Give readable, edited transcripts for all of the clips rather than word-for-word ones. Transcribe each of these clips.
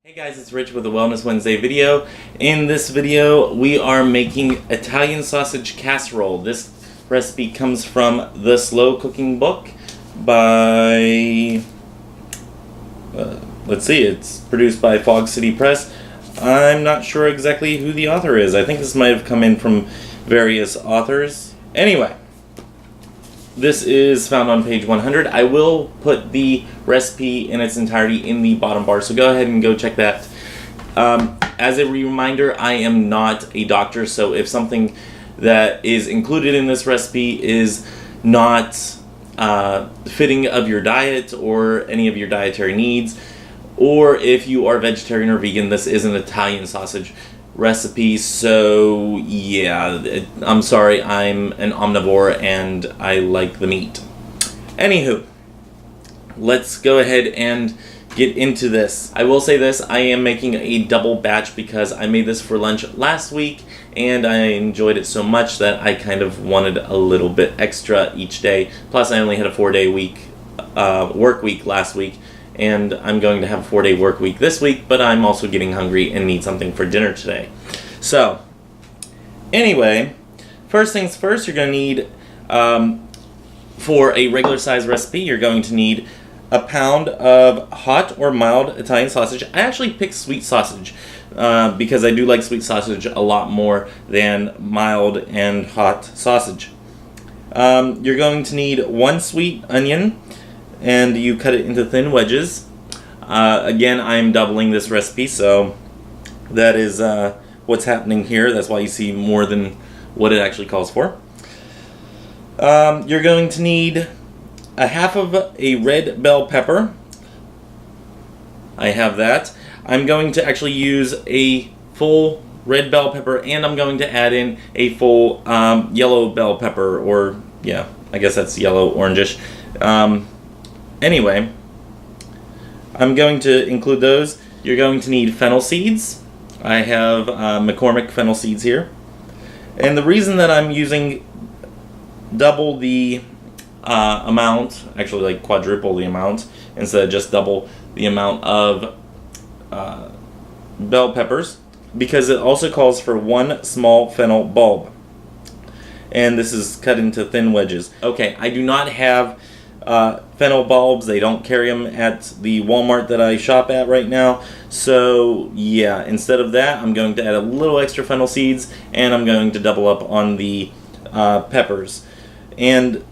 Hey guys, it's Rich with a Wellness Wednesday video. In this video, we are making Italian sausage casserole. This recipe comes from the Slow Cooking Book by, let's see, it's produced by Fog City Press. I'm not sure exactly who the author is. I think this might have come in from various authors. Anyway, this is found on page 100. I will put the recipe in its entirety in the bottom bar, so go ahead and go check that. As a reminder, I am not a doctor, so if something that is included in this recipe is not fitting of your diet or any of your dietary needs, or if you are vegetarian or vegan, this is an Italian sausage recipe, so yeah, I'm sorry, I'm an omnivore and I like the meat. Anywho, let's go ahead and get into this. I will say this, I am making a double batch because I made this for lunch last week and I enjoyed it so much that I kind of wanted a little bit extra each day. Plus I only had a 4-day work week last week, and I'm going to have a 4-day work week this week, but I'm also getting hungry and need something for dinner today. So, anyway, first things first, you're going to need, for a regular size recipe, you're going to need a pound of hot or mild Italian sausage. I actually picked sweet sausage because I do like sweet sausage a lot more than mild and hot sausage. You're going to need 1 sweet onion, and you cut it into thin wedges. Again, I'm doubling this recipe, so that is what's happening here. That's why you see more than what it actually calls for. You're going to need a half of a red bell pepper. I have that. I'm going to actually use a full red bell pepper, and I'm going to add in a full yellow bell pepper, or yeah, I guess that's yellow orangish. Anyway, I'm going to include those. You're going to need fennel seeds. I have McCormick fennel seeds here. And the reason that I'm using double the amount, actually like quadruple the amount, instead of just double the amount of bell peppers, because it also calls for 1 small fennel bulb. And this is cut into thin wedges. Okay, I do not have fennel bulbs. They don't carry them at the Walmart that I shop at right now. So yeah, instead of that, I'm going to add a little extra fennel seeds, and I'm going to double up on the peppers. And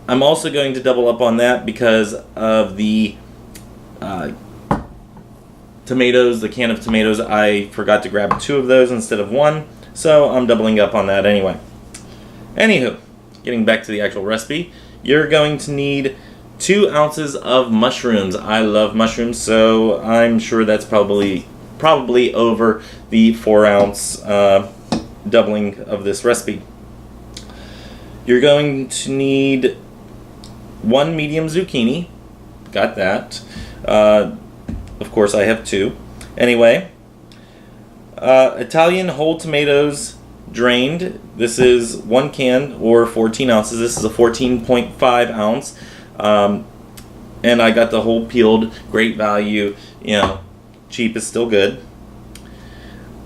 I'm also going to double up on that because of the tomatoes, the can of tomatoes. I forgot to grab 2 of those instead of 1, so I'm doubling up on that anyway. Anywho, getting back to the actual recipe, you're going to need 2 ounces of mushrooms. I love mushrooms, so I'm sure that's probably over the 4-ounce doubling of this recipe. You're going to need 1 medium zucchini. Got that. Of course, I have 2. Anyway, Italian whole tomatoes, drained. This is 1 can or 14 ounces. This is a 14.5 ounce. And I got the whole peeled, great value. You know, cheap is still good.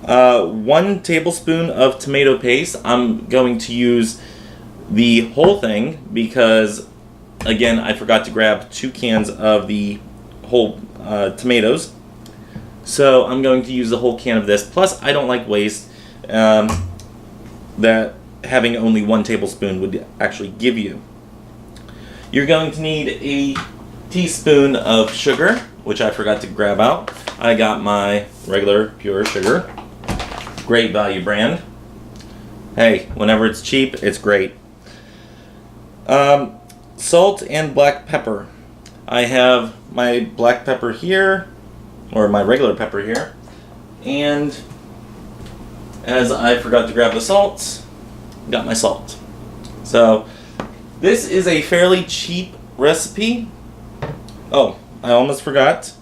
1 tablespoon of tomato paste. I'm going to use the whole thing because, again, I forgot to grab 2 cans of the whole tomatoes. So I'm going to use the whole can of this. Plus, I don't like waste. That having only 1 tablespoon would actually give you. You're going to need a teaspoon of sugar, which I forgot to grab out. I got my regular pure sugar. Great value brand. Hey, whenever it's cheap, it's great. Salt and black pepper. I have my black pepper here, or my regular pepper here, and as I forgot to grab the salt, got my salt. So this is a fairly cheap recipe. Oh, I almost forgot.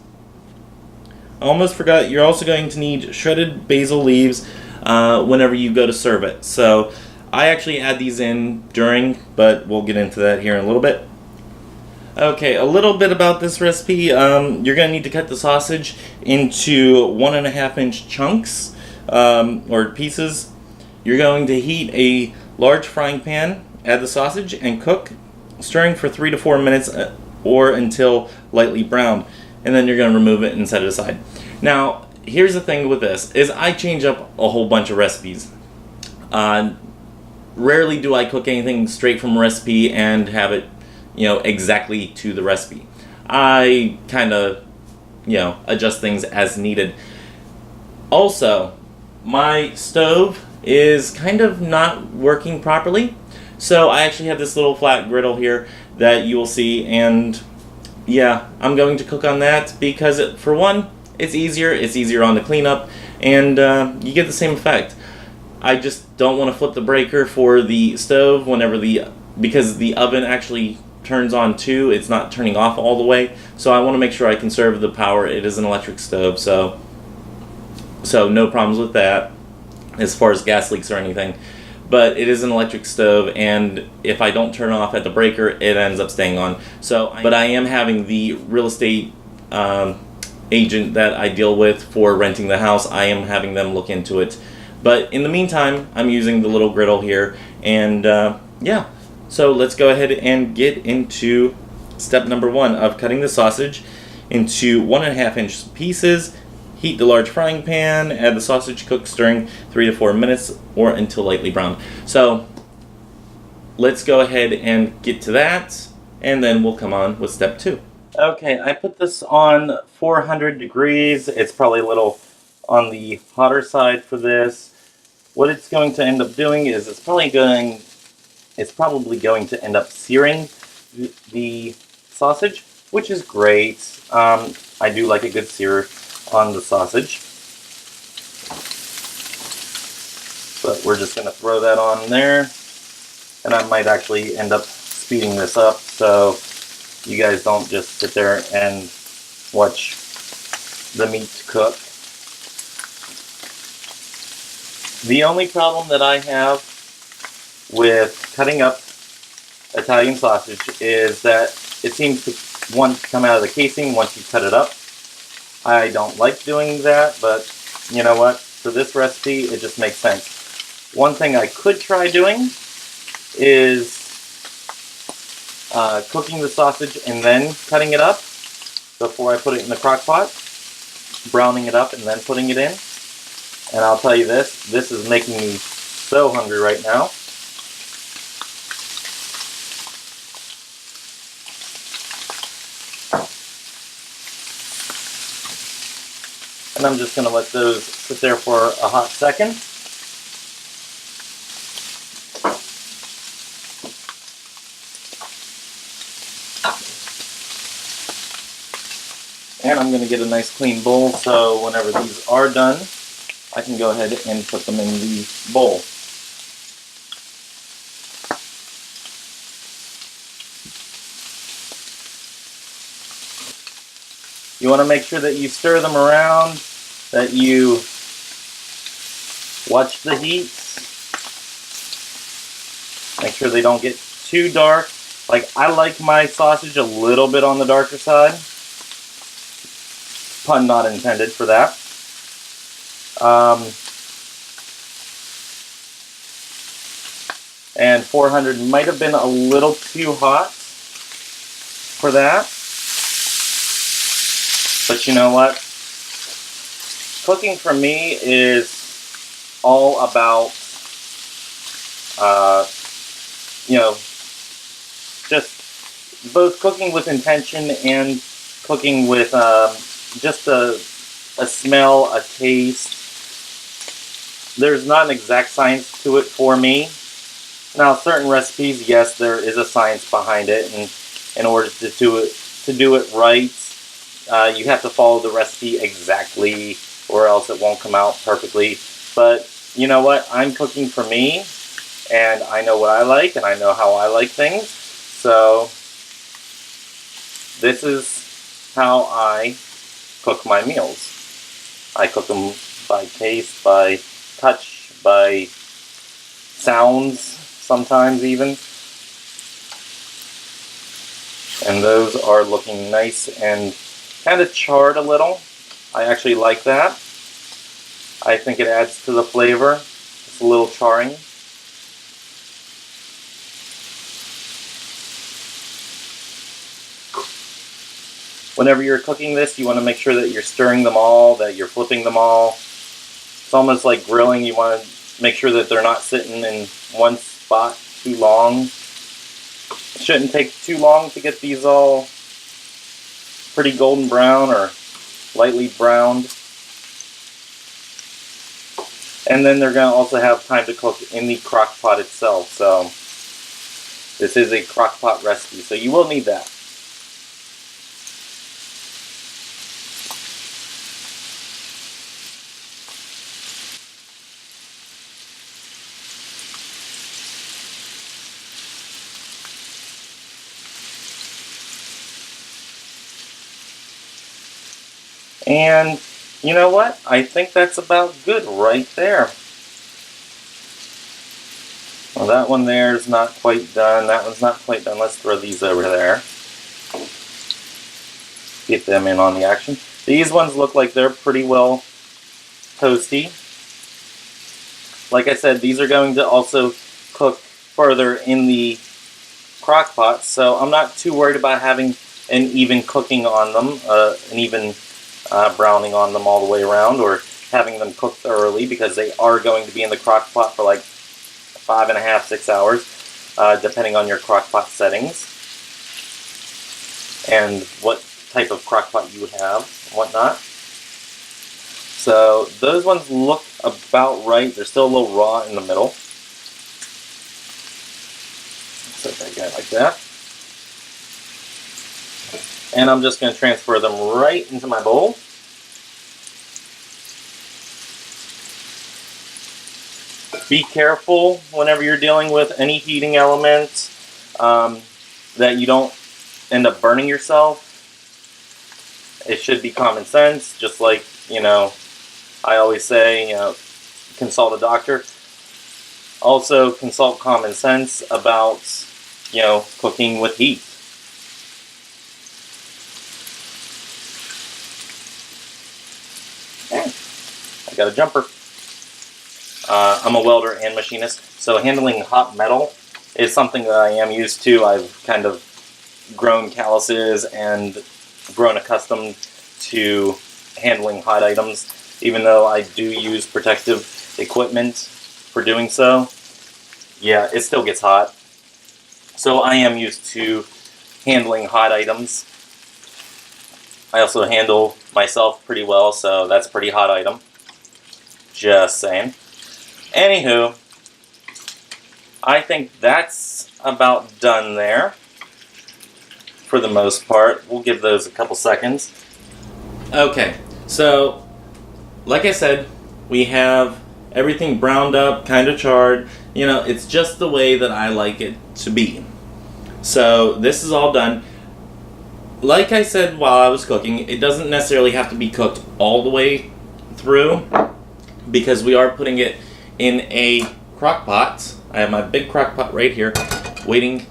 You're also going to need shredded basil leaves whenever you go to serve it. So I actually add these in during, but we'll get into that here in a little bit. Okay, a little bit about this recipe. You're going to need to cut the sausage into 1.5-inch chunks or pieces. You're going to heat a large frying pan, add the sausage, and cook, stirring for 3 to 4 minutes or until lightly browned. And then you're going to remove it and set it aside. Now, here's the thing with this, is I change up a whole bunch of recipes. Rarely do I cook anything straight from a recipe and have it exactly to the recipe. I kind of, adjust things as needed. Also, my stove is kind of not working properly, so I actually have this little flat griddle here that you will see, and yeah, I'm going to cook on that because for one, it's easier on the cleanup, and you get the same effect. I just don't want to flip the breaker for the stove because the oven actually turns on too. It's not turning off all the way, so I want to make sure I conserve the power. It is an electric stove, so no problems with that as far as gas leaks or anything. But it is an electric stove, and if I don't turn off at the breaker, it ends up staying on. But I am having the real estate agent that I deal with for renting the house, I am having them look into it. But in the meantime, I'm using the little griddle here, and yeah. So let's go ahead and get into step number 1 of cutting the sausage into 1.5-inch pieces. Heat the large frying pan, add the sausage, cook, stirring 3 to 4 minutes or until lightly browned. So let's go ahead and get to that, and then we'll come on with step 2. Okay, I put this on 400 degrees. It's probably a little on the hotter side for this. What it's going to end up doing is it's probably going to end up searing the sausage, which is great. I do like a good sear on the sausage. But we're just going to throw that on there. And I might actually end up speeding this up so you guys don't just sit there and watch the meat cook. The only problem that I have with cutting up Italian sausage is that it seems to want to come out of the casing once you cut it up. I don't like doing that, but you know what? For this recipe, it just makes sense. One thing I could try doing is cooking the sausage and then cutting it up before I put it in the crock pot, browning it up and then putting it in. And I'll tell you this is making me so hungry right now. And I'm just going to let those sit there for a hot second. And I'm going to get a nice clean bowl so whenever these are done, I can go ahead and put them in the bowl. You want to make sure that you stir them around, that you watch the heat. Make sure they don't get too dark. Like, I like my sausage a little bit on the darker side. Pun not intended for that. And 400 might have been a little too hot for that. But you know what? Cooking for me is all about, just both cooking with intention and cooking with just a smell, a taste. There's not an exact science to it for me. Now, certain recipes, yes, there is a science behind it, and in order to do it right, you have to follow the recipe exactly, or else it won't come out perfectly. But you know what? I'm cooking for me, and I know what I like, and I know how I like things. So this is how I cook my meals. I cook them by taste, by touch, by sounds, sometimes even. And those are looking nice and kind of charred a little. I actually like that. I think it adds to the flavor. It's a little charring. Whenever you're cooking this, you want to make sure that you're stirring them all, that you're flipping them all. It's almost like grilling. You want to make sure that they're not sitting in one spot too long. It shouldn't take too long to get these all pretty golden brown or lightly browned. And then they're going to also have time to cook in the crock pot itself. So this is a crock pot recipe, so you will need that. And you know what? I think that's about good right there. Well, that one there is not quite done. That one's not quite done. Let's throw these over there. Get them in on the action. These ones look like they're pretty well toasty. Like I said, these are going to also cook further in the crock pot, so I'm not too worried about having an even cooking on them, an even browning on them all the way around, or having them cooked thoroughly, because they are going to be in the crock pot for like 5.5 to 6 hours, depending on your crock pot settings and what type of crock pot you have and whatnot. So those ones look about right. They're still a little raw in the middle. Set that guy like that. And I'm just going to transfer them right into my bowl. Be careful whenever you're dealing with any heating element that you don't end up burning yourself. It should be common sense, just like, I always say, consult a doctor. Also, consult common sense about, cooking with heat. I got a jumper. I'm a welder and machinist, so handling hot metal is something that I am used to. I've kind of grown calluses and grown accustomed to handling hot items, even though I do use protective equipment for doing so. Yeah, it still gets hot. So I am used to handling hot items. I also handle myself pretty well, so that's a pretty hot item. Just saying. Anywho, I think that's about done there for the most part. We'll give those a couple seconds. Okay, so like I said, we have everything browned up, kind of charred. It's just the way that I like it to be. So this is all done. Like I said while I was cooking, it doesn't necessarily have to be cooked all the way through, because we are putting it in a crock pot. I have my big crock pot right here, waiting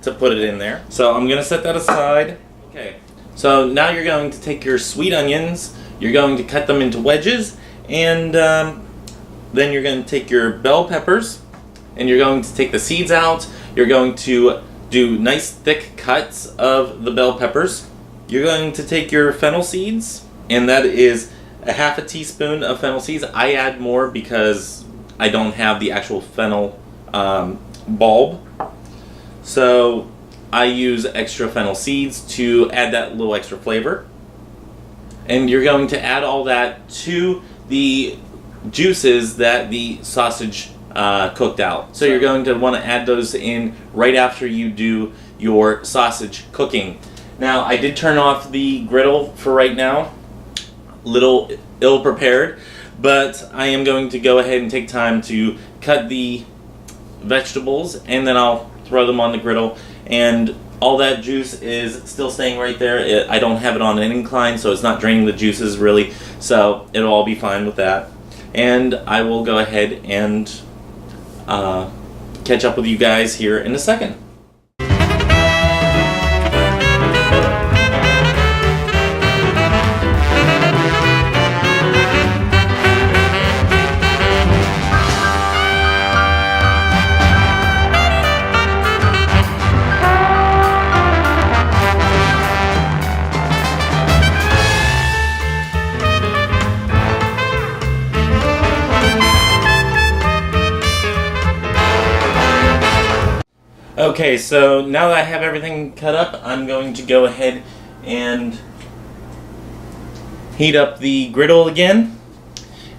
to put it in there. So I'm going to set that aside. Okay, so now you're going to take your sweet onions, you're going to cut them into wedges, and then you're going to take your bell peppers, and you're going to take the seeds out. You're going to do nice thick cuts of the bell peppers. You're going to take your fennel seeds, and that is a half a teaspoon of fennel seeds. I add more because I don't have the actual fennel bulb. So I use extra fennel seeds to add that little extra flavor. And you're going to add all that to the juices that the sausage cooked out. So you're going to want to add those in right after you do your sausage cooking. Now, I did turn off the griddle for right now. Little ill-prepared, but I am going to go ahead and take time to cut the vegetables, and then I'll throw them on the griddle, and all that juice is still staying right there. I don't have it on an incline, so it's not draining the juices really, so it'll all be fine with that. And I will go ahead and catch up with you guys here in a second. Okay, so now that I have everything cut up, I'm going to go ahead and heat up the griddle again.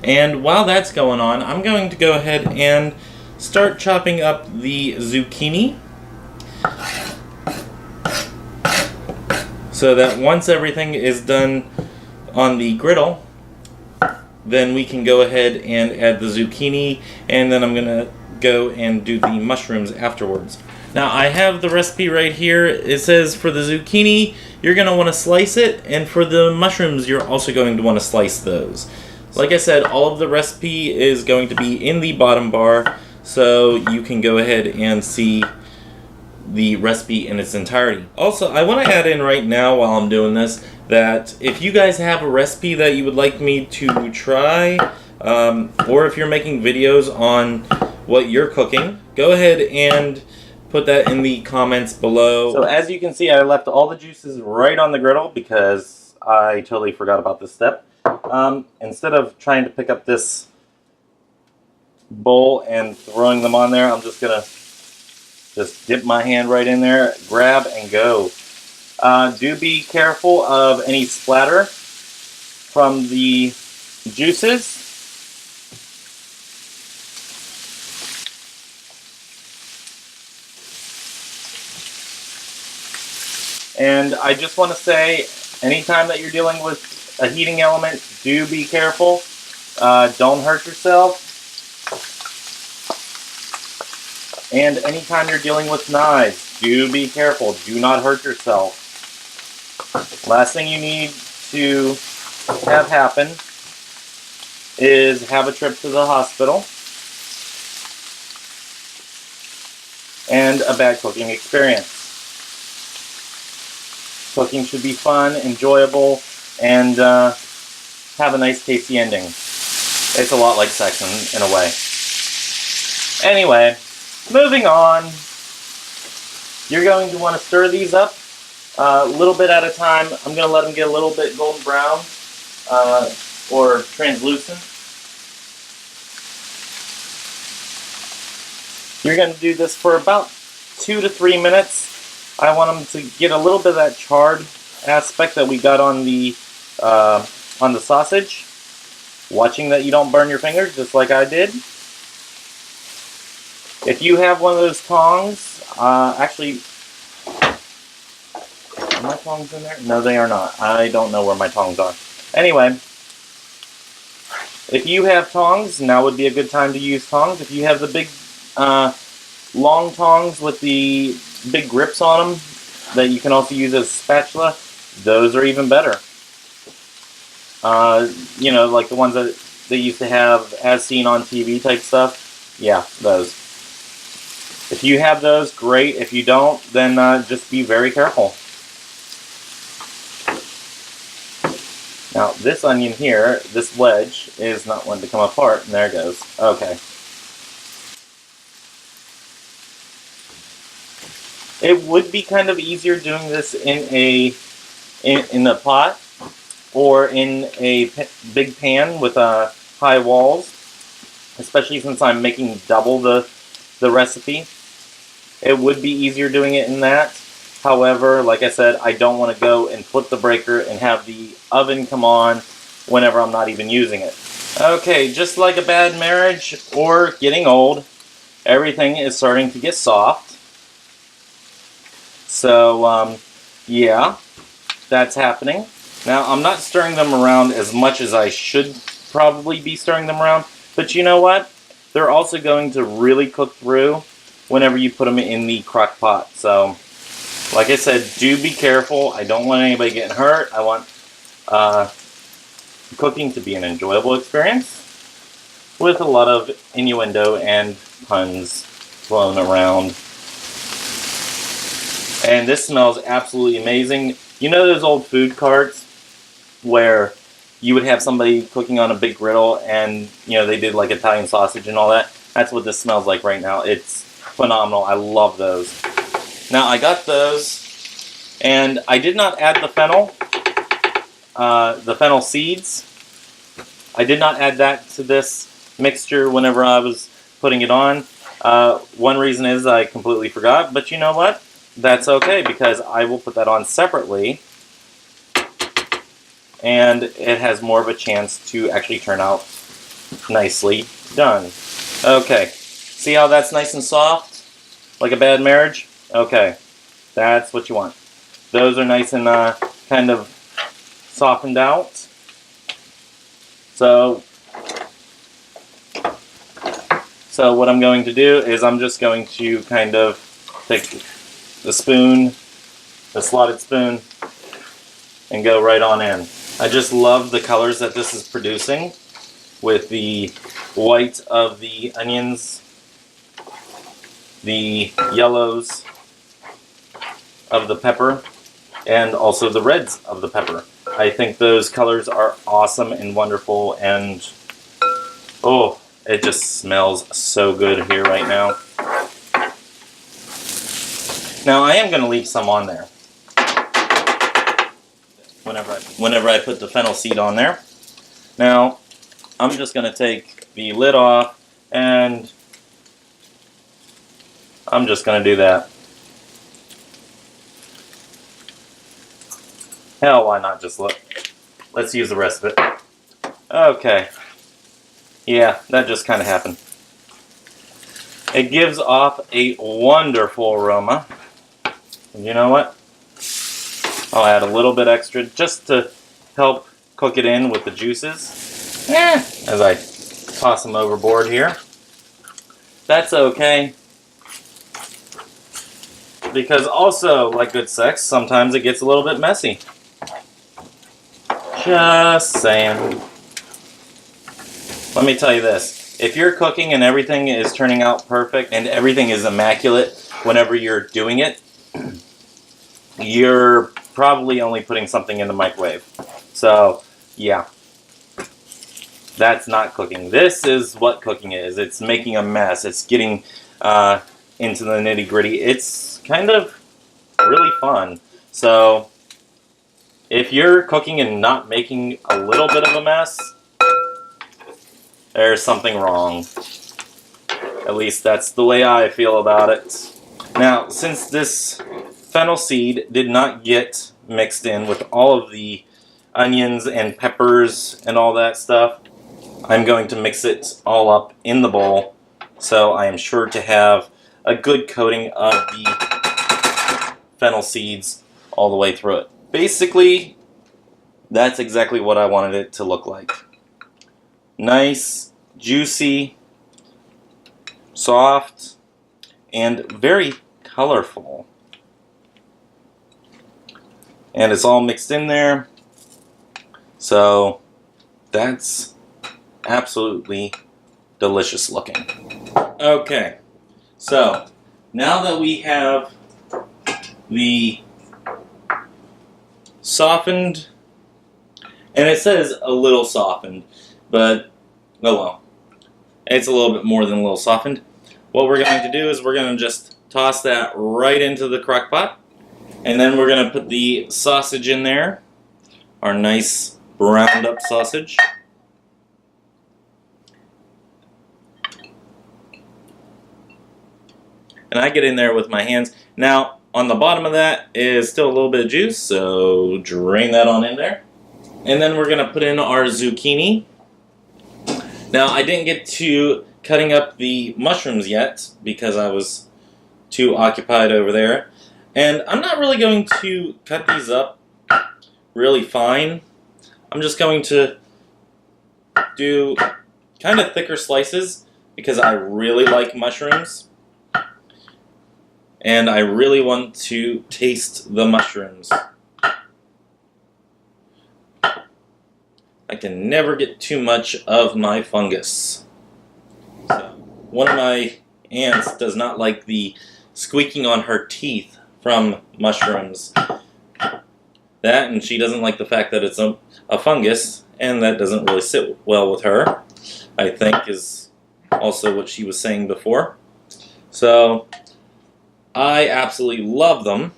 And while that's going on, I'm going to go ahead and start chopping up the zucchini, so that once everything is done on the griddle, then we can go ahead and add the zucchini, and then I'm going to go and do the mushrooms afterwards. Now I have the recipe right here. It says for the zucchini, you're going to want to slice it, and for the mushrooms, you're also going to want to slice those. Like I said, all of the recipe is going to be in the bottom bar, so you can go ahead and see the recipe in its entirety. Also, I want to add in right now while I'm doing this that if you guys have a recipe that you would like me to try, or if you're making videos on what you're cooking, go ahead and put that in the comments below. So as you can see, I left all the juices right on the griddle because I totally forgot about this step. Instead of trying to pick up this bowl and throwing them on there, I'm just gonna dip my hand right in there, grab and go. Do be careful of any splatter from the juices. And I just want to say, anytime that you're dealing with a heating element, do be careful. Don't hurt yourself. And anytime you're dealing with knives, do be careful. Do not hurt yourself. Last thing you need to have happen is have a trip to the hospital and a bad cooking experience. Cooking should be fun, enjoyable, and have a nice tasty ending. It's a lot like sex in a way. Anyway, moving on. You're going to want to stir these up a little bit at a time. I'm going to let them get a little bit golden brown or translucent. You're going to do this for about 2 to 3 minutes. I want them to get a little bit of that charred aspect that we got on the sausage. Watching that you don't burn your fingers, just like I did. If you have one of those tongs, actually, are my tongs in there? No, they are not. I don't know where my tongs are. Anyway, if you have tongs, now would be a good time to use tongs. If you have the big, long tongs with the big grips on them that you can also use as a spatula, those are even better. You know, like the ones that they used to have as seen on TV type stuff. Yeah, those. If you have those, great. If you don't, then just be very careful. Now, this onion here, this wedge, is not one to come apart. And there it goes. Okay. It would be kind of easier doing this in a pot or in a big pan with high walls, especially since I'm making double the recipe. It would be easier doing it in that. However, like I said, I don't want to go and flip the breaker and have the oven come on whenever I'm not even using it. Okay, just like a bad marriage or getting old, everything is starting to get soft. So, yeah, that's happening. Now, I'm not stirring them around as much as I should probably be stirring them around, but you know what? They're also going to really cook through whenever you put them in the crock pot. So, like I said, do be careful. I don't want anybody getting hurt. I want cooking to be an enjoyable experience with a lot of innuendo and puns flown around. And this smells absolutely amazing. You know those old food carts where you would have somebody cooking on a big griddle and, you know, they did like Italian sausage and all that? That's what this smells like right now. It's phenomenal. I love those. Now, I got those, and I did not add the fennel seeds. I did not add that to this mixture whenever I was putting it on. One reason is I completely forgot, but you know what? That's okay, because I will put that on separately, and it has more of a chance to actually turn out nicely done. Okay, see how that's nice and soft? Like a bad marriage? Okay, that's what you want. Those are nice and kind of softened out. So what I'm going to do is I'm just going to kind of take the spoon, the slotted spoon, and go right on in. I just love the colors that this is producing with the white of the onions, the yellows of the pepper, and also the reds of the pepper. I think those colors are awesome and wonderful, and oh, it just smells so good here right now. Now I am going to leave some on there whenever I put the fennel seed on there. Now I'm just going to take the lid off, and I'm just going to do that. Hell, why not just look? Let's use the rest of it. Okay. Yeah, that just kind of happened. It gives off a wonderful aroma. And you know what? I'll add a little bit extra just to help cook it in with the juices. As I toss them overboard here. That's okay. Because also, like good sex, sometimes it gets a little bit messy. Just saying. Let me tell you this. If you're cooking and everything is turning out perfect and everything is immaculate whenever you're doing it, you're probably only putting something in the microwave. So, yeah. That's not cooking. This is what cooking is. It's making a mess. It's getting into the nitty-gritty. It's kind of really fun. So, if you're cooking and not making a little bit of a mess, there's something wrong. At least that's the way I feel about it. Now, since this fennel seed did not get mixed in with all of the onions and peppers and all that stuff, I'm going to mix it all up in the bowl, so I am sure to have a good coating of the fennel seeds all the way through it. Basically, that's exactly what I wanted it to look like. Nice, juicy, soft, and very colorful. And it's all mixed in there. So that's absolutely delicious looking. Okay, so now that we have the softened, and it says a little softened, but oh well, it's a little bit more than a little softened. What we're going to do is we're going to just toss that right into the crock pot, and then we're going to put the sausage in there, our nice browned up sausage. And I get in there with my hands. Now, on the bottom of that is still a little bit of juice, so drain that on in there. And then we're going to put in our zucchini. Now, I didn't get to cutting up the mushrooms yet because I was too occupied over there. And I'm not really going to cut these up really fine. I'm just going to do kind of thicker slices because I really like mushrooms. And I really want to taste the mushrooms. I can never get too much of my fungus. So, one of my aunts does not like the squeaking on her teeth from mushrooms. That, and she doesn't like the fact that it's a fungus, and that doesn't really sit well with her, I think, is also what she was saying before. So, I absolutely love them,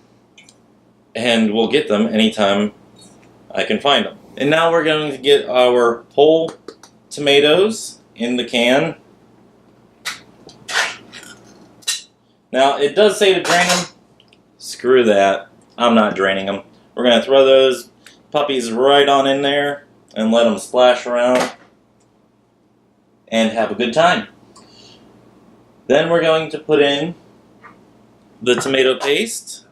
and will get them anytime I can find them. And now we're going to get our whole tomatoes in the can. Now, it does say to drain them. Screw that. I'm not draining them. We're going to throw those puppies right on in there and let them splash around and have a good time. Then we're going to put in the tomato paste.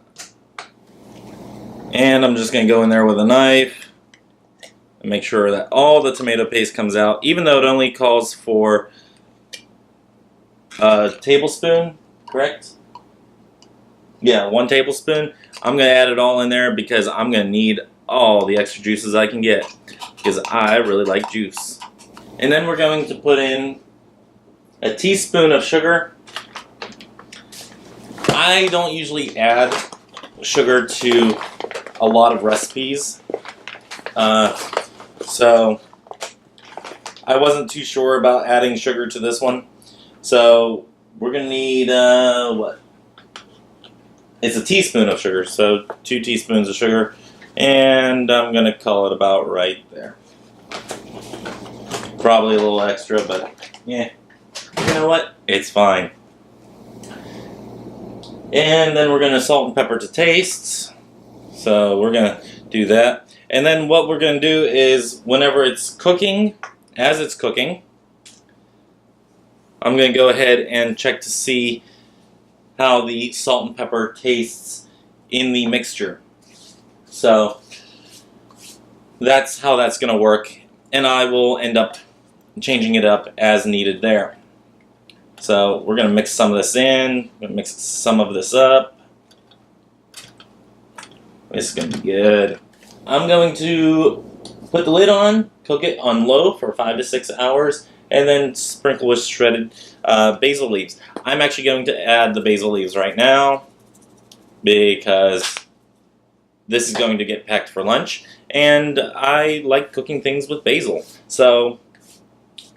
And I'm just going to go in there with a knife and make sure that all the tomato paste comes out, even though it only calls for a tablespoon, correct? Yeah, 1 tablespoon. I'm going to add it all in there because I'm going to need all the extra juices I can get because I really like juice. And then we're going to put in a teaspoon of sugar. I don't usually add sugar to a lot of recipes, so I wasn't too sure about adding sugar to this one. So we're going to need, what? It's a teaspoon of sugar, so 2 teaspoons of sugar, and I'm going to call it about right there. Probably a little extra, but yeah, you know what? It's fine. And then we're going to salt and pepper to taste. So we're going to do that. And then what we're going to do is whenever it's cooking, as it's cooking, I'm going to go ahead and check to see how the salt and pepper tastes in the mixture. So that's how that's going to work. And I will end up changing it up as needed there. So we're going to mix some of this in, we're going to mix some of this up. This is going to be good. I'm going to put the lid on, cook it on low for 5 to 6 hours, and then sprinkle with shredded basil leaves. I'm actually going to add the basil leaves right now because this is going to get packed for lunch, and I like cooking things with basil. So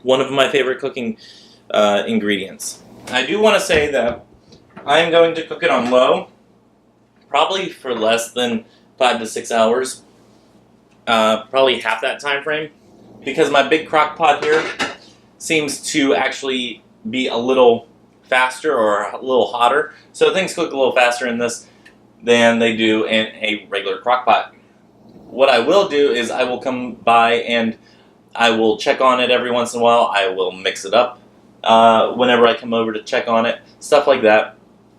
one of my favorite cooking ingredients. I do want to say that I'm going to cook it on low, probably for less than 5 to 6 hours, probably half that time frame, because my big crock pot here seems to actually be a little faster or a little hotter, so things cook a little faster in this than they do in a regular crock pot. What I will do is I will come by and I will check on it every once in a while. I will mix it up whenever I come over to check on it, stuff like that,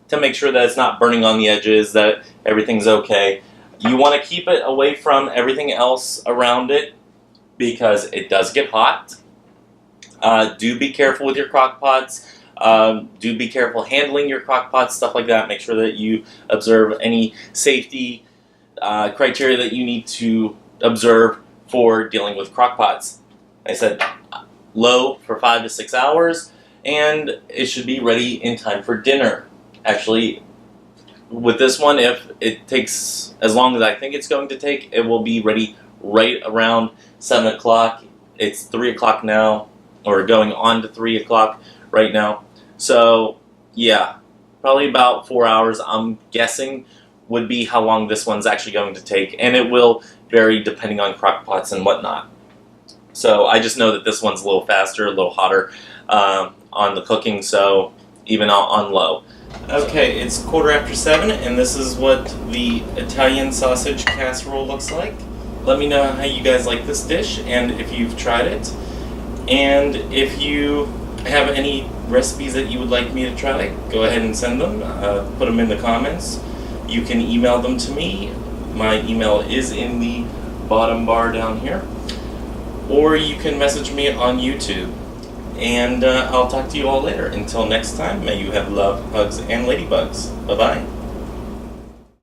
to make sure that it's not burning on the edges, that everything's okay. You want to keep it away from everything else around it because it does get hot. Do be careful with your crock pots. Do be careful handling your crock pots, stuff like that. Make sure that you observe any safety criteria that you need to observe for dealing with crock pots. I said low for 5 to 6 hours, and it should be ready in time for dinner. Actually, with this one, if it takes as long as I think it's going to take, it will be ready right around 7 o'clock. It's 3 o'clock now, or going on to 3 o'clock right now. So, yeah, probably about 4 hours, I'm guessing, would be how long this one's actually going to take. And it will vary depending on crock pots and whatnot. So I just know that this one's a little faster, a little hotter on the cooking, so even on low. Okay, it's 7:15, and this is what the Italian sausage casserole looks like. Let me know how you guys like this dish, and if you've tried it. And if you have any recipes that you would like me to try, go ahead and send them. Put them in the comments. You can email them to me. My email is in the bottom bar down here. Or you can message me on YouTube. And I'll talk to you all later. Until next time, may you have love, hugs, and ladybugs. Bye-bye.